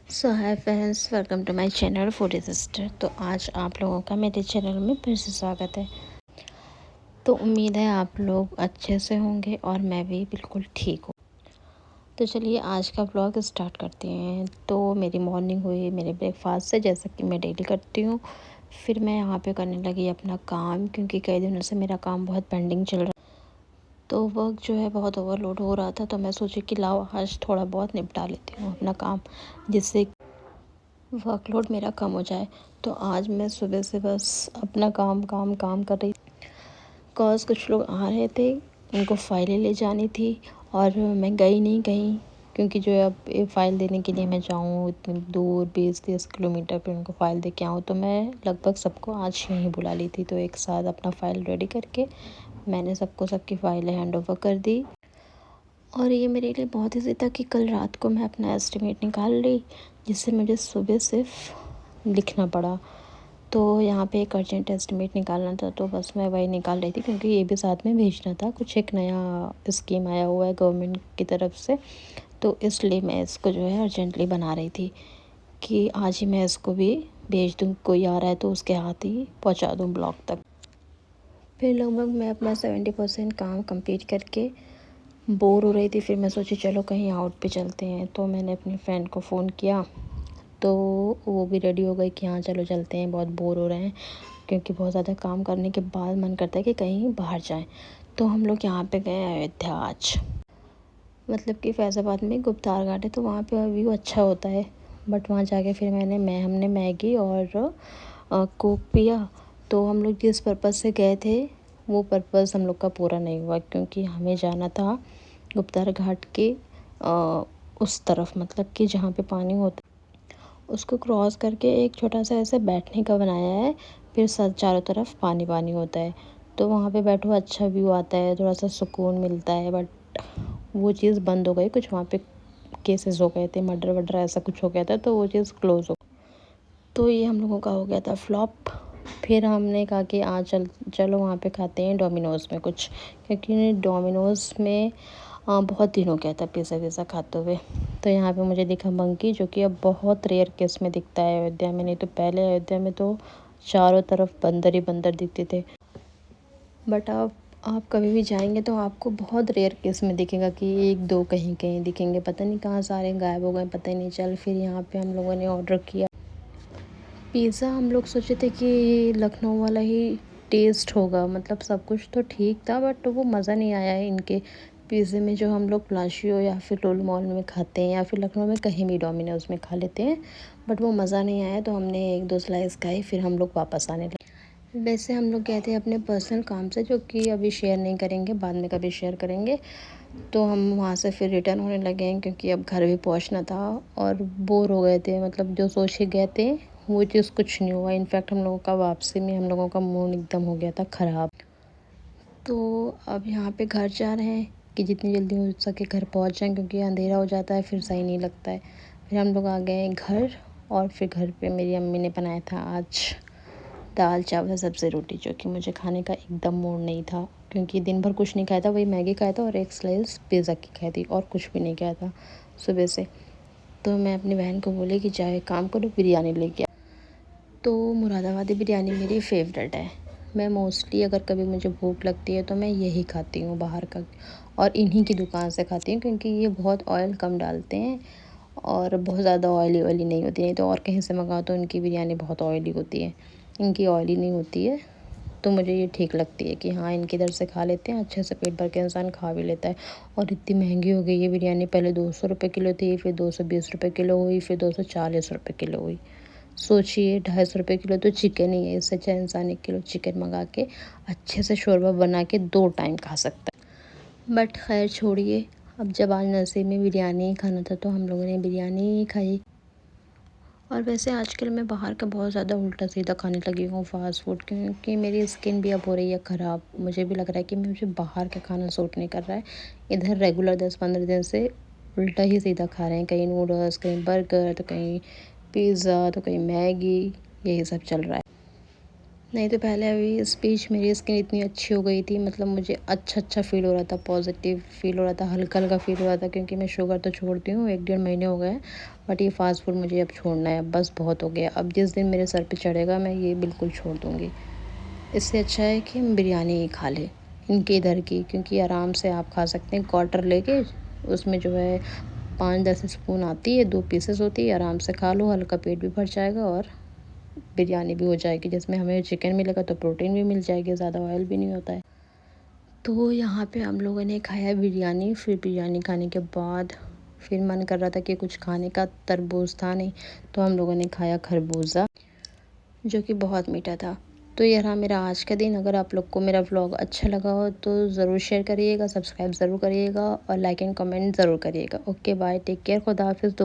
So hi friends, welcome to my channel foodie sister. तो आज आप लोगों का मेरे चैनल में फिर से स्वागत है। तो उम्मीद है आप लोग अच्छे से होंगे और मैं भी बिल्कुल ठीक हूँ। तो चलिए आज का ब्लॉग स्टार्ट करते हैं। तो मेरी मॉर्निंग हुई मेरे ब्रेकफास्ट से, जैसा कि मैं डेली करती हूँ। फिर मैं यहाँ पे करने लगी अपना काम, क्योंकि कई दिनों से मेरा काम बहुत पेंडिंग चल रहा। तो वर्क जो है बहुत ओवरलोड हो रहा था, तो मैं सोची कि लाओ आज थोड़ा बहुत निपटा लेती हूँ अपना काम, जिससे वर्कलोड मेरा कम हो जाए। तो आज मैं सुबह से बस अपना काम काम काम कर रही। कॉज कुछ लोग आ रहे थे, उनको फ़ाइलें ले जानी थी और मैं गई नहीं कहीं, क्योंकि जो है अब ये फ़ाइल देने के लिए मैं जाऊँ इतनी दूर 20-30 किलोमीटर पे उनको फ़ाइल दे के आऊँ, तो मैं लगभग सबको आज यहीं बुला ली थी। तो एक साथ अपना फ़ाइल रेडी करके मैंने सबको सबकी फ़ाइलें हैंड ओवर कर दी। और ये मेरे लिए बहुत ईज़ी था कि कल रात को मैं अपना एस्टिमेट निकाल ली, जिससे मुझे सुबह सिर्फ लिखना पड़ा। तो यहाँ पे एक अर्जेंट एस्टिमेट निकालना था, तो बस मैं वही निकाल रही थी, क्योंकि ये भी साथ में भेजना था। कुछ एक नया स्कीम आया हुआ है गवर्नमेंट की तरफ से, तो इसलिए मैं इसको जो है अर्जेंटली बना रही थी कि आज ही मैं इसको भी भेज दूँ। कोई आ रहा है तो उसके हाथ ही पहुँचा दूँ ब्लॉक तक। फिर लगभग मैं अपना 70% काम कंप्लीट करके बोर हो रही थी। फिर मैं सोची चलो कहीं आउट पे चलते हैं। तो मैंने अपनी फ्रेंड को फ़ोन किया, तो वो भी रेडी हो गई कि हाँ चलो चलते हैं, बहुत बोर हो रहे हैं, क्योंकि बहुत ज़्यादा काम करने के बाद मन करता है कि कहीं बाहर जाएं। तो हम लोग यहाँ पे गए अयोध्या आज। मतलब कि फैज़ाबाद में गुप्तार घाट है, तो वहाँ पे व्यू अच्छा होता है। बट वहाँ जाके फिर हमने मैगी और कोक पिया। तो हम लोग जिस पर्पज़ से गए थे वो पर्पज़ हम लोग का पूरा नहीं हुआ, क्योंकि हमें जाना था गुप्तार घाट के उस तरफ, मतलब कि जहाँ पे पानी होता, उसको क्रॉस करके एक छोटा सा ऐसे बैठने का बनाया है। फिर सब चारों तरफ पानी पानी होता है, तो वहाँ पे बैठो, अच्छा व्यू आता है, थोड़ा सा सुकून मिलता है। बट वो चीज़ बंद हो गई, कुछ वहाँ पे केसेस हो गए थे, मर्डर वर्डर ऐसा कुछ हो गया था, तो वो चीज़ क्लोज़ हो। तो ये हम लोगों का हो गया था फ्लॉप। फिर हमने कहा कि चलो वहाँ पे खाते हैं डोमिनोज़ में कुछ, क्योंकि डोमिनोज़ में बहुत दिन हो गया था पिज़्ज़ा विज़्ज़ा खाते हुए। तो यहाँ पे मुझे दिखा मंकी, जो कि अब बहुत रेयर केस में दिखता है अयोध्या में। नहीं तो पहले अयोध्या में तो चारों तरफ बंदर ही बंदर दिखते थे। बट अब आप कभी भी जाएंगे तो आपको बहुत रेयर केस में दिखेगा कि एक दो कहीं कहीं दिखेंगे, पता नहीं कहाँ सारे गायब हो गए, पता ही नहीं चल। फिर यहाँ पे हम लोगों ने ऑर्डर किया पिज़्ज़ा। हम लोग सोचे थे कि लखनऊ वाला ही टेस्ट होगा, मतलब सब कुछ तो ठीक था, बट वो मज़ा नहीं आया है इनके पिज़्ज़े में, जो हम लोग पलाशियो या फिर लोल मॉल में खाते हैं, या फिर लखनऊ में कहीं भी डोमिनोज़ में खा लेते हैं। बट वो मज़ा नहीं आया, तो हमने एक दो स्लाइस खाई, फिर हम लोग वापस आने लगे। वैसे हम लोग गए थे अपने पर्सनल काम से, जो कि अभी शेयर नहीं करेंगे, बाद में कभी शेयर करेंगे। तो हम वहाँ से फिर रिटर्न होने लगे हैं, क्योंकि अब घर भी पहुँचना था और बोर हो गए थे। मतलब जो सोच के गए थे वो चीज़ कुछ नहीं हुआ। इनफैक्ट हम लोगों का वापसी में हम लोगों का मूड एकदम हो गया था ख़राब। तो अब यहाँ पे घर जा रहे हैं कि जितनी जल्दी हो सके घर पहुँच जाएं, क्योंकि अंधेरा हो जाता है फिर सही नहीं लगता है। फिर हम लोग आ गए हैं घर, और फिर घर पे मेरी अम्मी ने बनाया था आज दाल चावल सब्ज़ी रोटी, जो कि मुझे खाने का एकदम मूड नहीं था, क्योंकि दिन भर कुछ नहीं खाया था, वही मैगी खाया था और एक स्लाइस पिज़्ज़ा की खाई थी, और कुछ भी नहीं खाया था सुबह से। तो मैं अपनी बहन को बोली कि जाए काम करो, बिरयानी लेके आ। तो मुरादाबादी बिरयानी मेरी फ़ेवरेट है। मैं मोस्टली अगर कभी मुझे भूख लगती है तो मैं यही खाती हूँ बाहर का, और इन्हीं की दुकान से खाती हूँ, क्योंकि ये बहुत ऑयल कम डालते हैं और बहुत ज़्यादा ऑयली ऑयली नहीं होती। नहीं तो और कहीं से मंगाओ तो उनकी बिरयानी बहुत ऑयली होती है, इनकी ऑयली नहीं होती है। तो मुझे ये ठीक लगती है कि हाँ इनके इधर से खा लेते हैं, अच्छे से पेट भर के इंसान खा भी लेता है। और इतनी महंगी हो गई है बिरयानी, पहले 200 रुपये किलो थी, फिर 220 रुपये किलो हुई, फिर 240 रुपये किलो हुई। सोचिए 250 रुपये किलो तो चिकन ही है, इससे अच्छा इंसान 1 किलो चिकन मंगा के अच्छे से शोरबा बना के 2 टाइम खा सकता है। बट खैर छोड़िए, अब जब आज नसीब में बिरयानी ही खाना था तो हम लोगों ने बिरयानी ही खाई। और वैसे आजकल मैं बाहर का बहुत ज़्यादा उल्टा सीधा खाने लगी हूँ फास्ट फूड, क्योंकि मेरी स्किन भी अब हो रही है ख़राब। मुझे भी लग रहा है कि मुझे बाहर का खाना सूट नहीं कर रहा है। इधर रेगुलर 10-15 दिन से उल्टा ही सीधा खा रहे हैं, कहीं नूडल्स, कहीं बर्गर, तो कहीं पिज़्ज़ा, तो कहीं मैगी, यही सब चल रहा है। नहीं तो पहले अभी स्पीच मेरी स्किन इतनी अच्छी हो गई थी, मतलब मुझे अच्छा फ़ील हो रहा था, पॉज़िटिव फ़ील हो रहा था, हल्का-हल्का फ़ील हो रहा था, क्योंकि मैं शुगर तो छोड़ती हूँ, 1 डेढ़ महीने हो गए हैं। बट ये फ़ास्ट फ़ूड मुझे अब छोड़ना है, बस बहुत हो गया। अब जिस दिन मेरे सर पे चढ़ेगा मैं ये बिल्कुल छोड़ दूँगी। इससे अच्छा है कि हम बिरयानी ही खा लें, इनके इधर की, क्योंकि आराम से आप खा सकते हैं क्वार्टर लेके। उसमें जो है 5-10 स्पून आती है, 2 पीसेस होती है, आराम से खा लो, हल्का पेट भी भर जाएगा और बिरयानी भी हो जाएगी। जिसमें हमें चिकन मिलेगा तो प्रोटीन भी मिल जाएगी, ज़्यादा ऑयल भी नहीं होता है। तो यहाँ पे हम लोगों ने खाया बिरयानी, फिर बिरयानी खाने के बाद फिर मन कर रहा था कि कुछ खाने का, तरबूज था नहीं, तो हम लोगों ने खाया खरबूजा, जो कि बहुत मीठा था। तो ये रहा मेरा आज का दिन। अगर आप लोग को मेरा व्लॉग अच्छा लगा हो तो ज़रूर शेयर करिएगा, सब्सक्राइब ज़रूर करिएगा और लाइक एंड कमेंट ज़रूर करिएगा। ओके बाय, टेक केयर, खुदा हाफिज़।